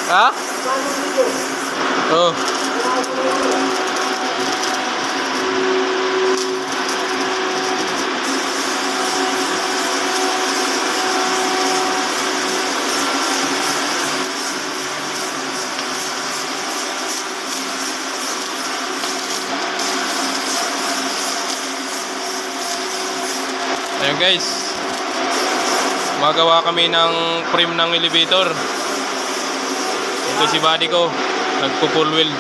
Ha? Oh. Ayan guys, magawa kami ng frame ng elevator. Ito si buddy ko, nagpo-full weld.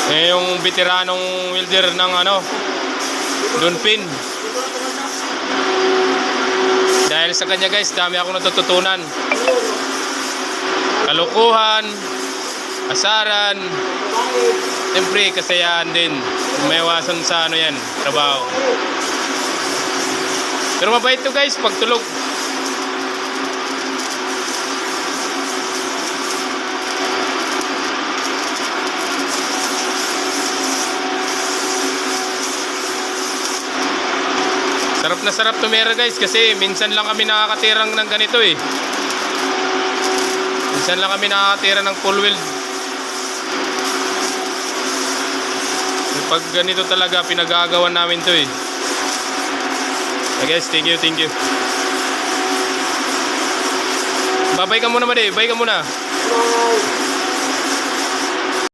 Eh yung veteranong welder ng Dunpin. Dahil sa kanya guys, dami akong natututunan. Kalukuhan, asaran, siyempre kasayahan din. Umayawasan sa yan, trabaho. Pero mabait to guys, pagtulog. Sarap na sarap tumira guys, kasi minsan lang kami nakakatirang ng ganito eh. Minsan lang kami nakakatira ng full weld. Pag ganito talaga pinagagawan namin to eh. Okay guys, thank you. Babay ka muna ba, bye ka muna. Bye.